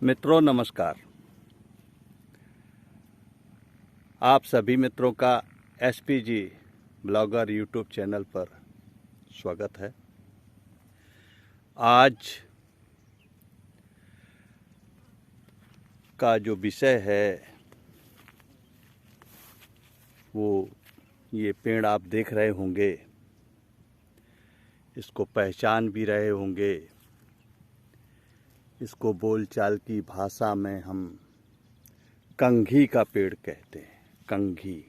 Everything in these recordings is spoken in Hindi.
मित्रों नमस्कार। आप सभी मित्रों का एसपीजी ब्लॉगर यूट्यूब चैनल पर स्वागत है। आज का जो विषय है वो ये पेड़ आप देख रहे होंगे, इसको पहचान भी रहे होंगे। इसको बोलचाल की भाषा में हम कंघी का पेड़ कहते हैं। कंघी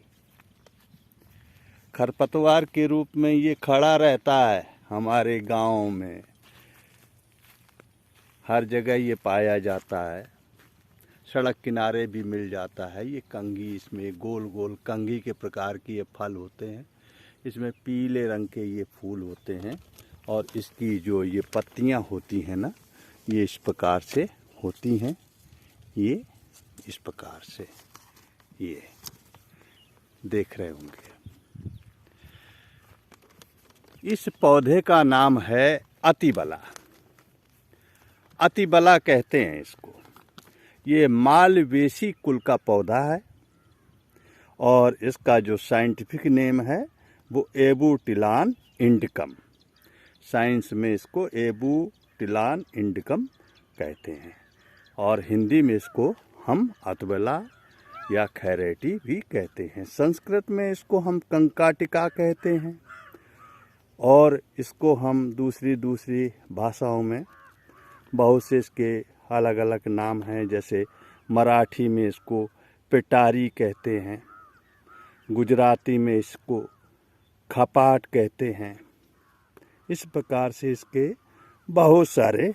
खरपतवार के रूप में ये खड़ा रहता है हमारे गांव में, हर जगह ये पाया जाता है, सड़क किनारे भी मिल जाता है। ये कंघी, इसमें गोल गोल कंघी के प्रकार के ये फल होते हैं, इसमें पीले रंग के ये फूल होते हैं और इसकी जो ये पत्तियां होती हैं ना, ये इस प्रकार से होती हैं। ये इस प्रकार से ये देख रहे होंगे। इस पौधे का नाम है अतिबला। अतिबला कहते हैं इसको। ये मालवेसी कुल का पौधा है और इसका जो साइंटिफिक नेम है वो एबूटिलान इंडिकम। साइंस में इसको एबूटिलान इंडिकम कहते हैं और हिंदी में इसको हम अतिबला या खैरेटी भी कहते हैं। संस्कृत में इसको हम कंकाटिका कहते हैं और इसको हम दूसरी भाषाओं में बहुत से इसके अलग अलग नाम हैं। जैसे मराठी में इसको पिटारी कहते हैं, गुजराती में इसको खपाट कहते हैं। इस प्रकार से इसके बहुत सारे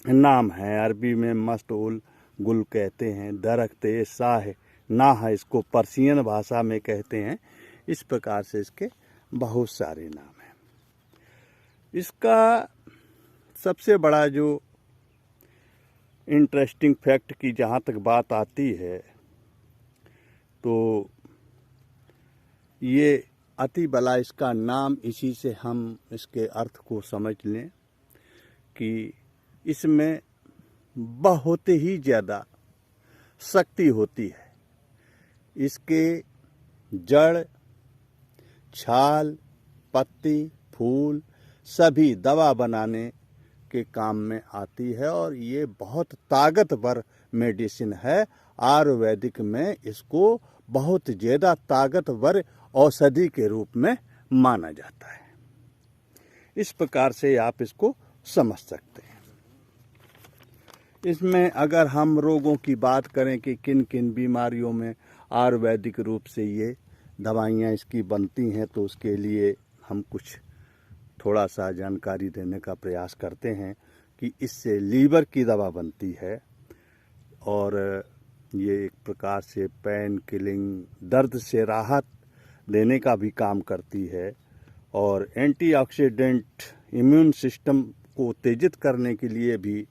नाम हैं। अरबी में मस्तउल गुल कहते हैं, दरख्ते शाह नाह इसको पर्शियन भाषा में कहते हैं। इस प्रकार से इसके बहुत सारे नाम हैं। इसका सबसे बड़ा जो इंटरेस्टिंग फैक्ट की जहाँ तक बात आती है तो ये अतिबला, इसका नाम इसी से हम इसके अर्थ को समझ लें कि इसमें बहुत ही ज़्यादा शक्ति होती है। इसके जड़, छाल, पत्ती, फूल सभी दवा बनाने के काम में आती है और ये बहुत ताकतवर मेडिसिन है। आयुर्वेदिक में इसको बहुत ज़्यादा ताकतवर औषधि के रूप में माना जाता है। इस प्रकार से आप इसको समझ सकते हैं। इसमें अगर हम रोगों की बात करें कि किन किन बीमारियों में आयुर्वेदिक रूप से ये दवाइयाँ इसकी बनती हैं, तो उसके लिए हम कुछ थोड़ा सा जानकारी देने का प्रयास करते हैं कि इससे लीवर की दवा बनती है और ये एक प्रकार से पेन किलिंग, दर्द से राहत देने का भी काम करती है और एंटीऑक्सीडेंट, इम्यून सिस्टम को उत्तेजित करने के लिए भी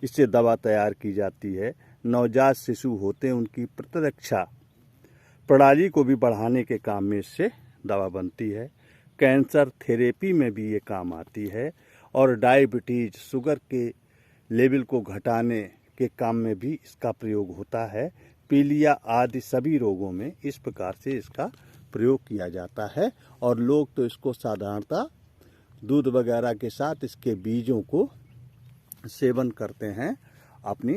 इससे दवा तैयार की जाती है। नवजात शिशु होते हैं, उनकी प्रतिरक्षा प्रणाली को भी बढ़ाने के काम में इससे दवा बनती है। कैंसर थेरेपी में भी ये काम आती है और डायबिटीज, शुगर के लेवल को घटाने के काम में भी इसका प्रयोग होता है। पीलिया आदि सभी रोगों में इस प्रकार से इसका प्रयोग किया जाता है और लोग तो इसको साधारणतः दूध वगैरह के साथ इसके बीजों को सेवन करते हैं, अपनी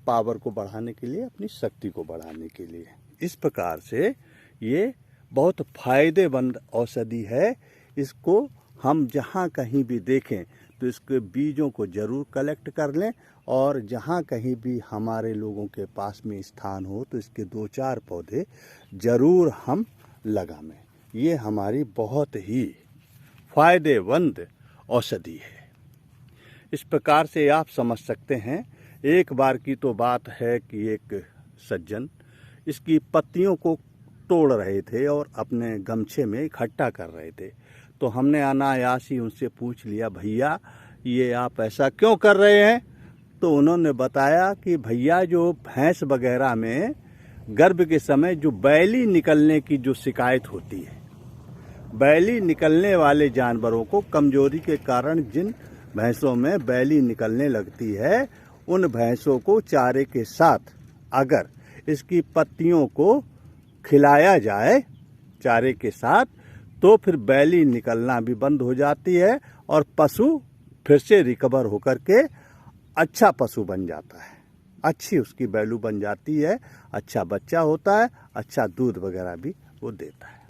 पावर को बढ़ाने के लिए, अपनी शक्ति को बढ़ाने के लिए। इस प्रकार से ये बहुत फायदेमंद औषधि है। इसको हम जहाँ कहीं भी देखें तो इसके बीजों को ज़रूर कलेक्ट कर लें और जहाँ कहीं भी हमारे लोगों के पास में स्थान हो तो इसके 2-4 पौधे ज़रूर हम लगावें। ये हमारी बहुत ही फायदेमंद औषधि है। इस प्रकार से आप समझ सकते हैं। एक बार की तो बात है कि एक सज्जन इसकी पत्तियों को तोड़ रहे थे और अपने गमछे में इकट्ठा कर रहे थे, तो हमने अनायास ही उनसे पूछ लिया, भैया ये आप ऐसा क्यों कर रहे हैं? तो उन्होंने बताया कि भैया जो भैंस वगैरह में गर्भ के समय जो बैली निकलने की जो शिकायत होती है, बैली निकलने वाले जानवरों को कमजोरी के कारण जिन भैंसों में बैली निकलने लगती है उन भैंसों को चारे के साथ अगर इसकी पत्तियों को खिलाया जाए चारे के साथ, तो फिर बैली निकलना भी बंद हो जाती है और पशु फिर से रिकवर होकर के अच्छा पशु बन जाता है, अच्छी उसकी बैलू बन जाती है, अच्छा बच्चा होता है, अच्छा दूध वगैरह भी वो देता है।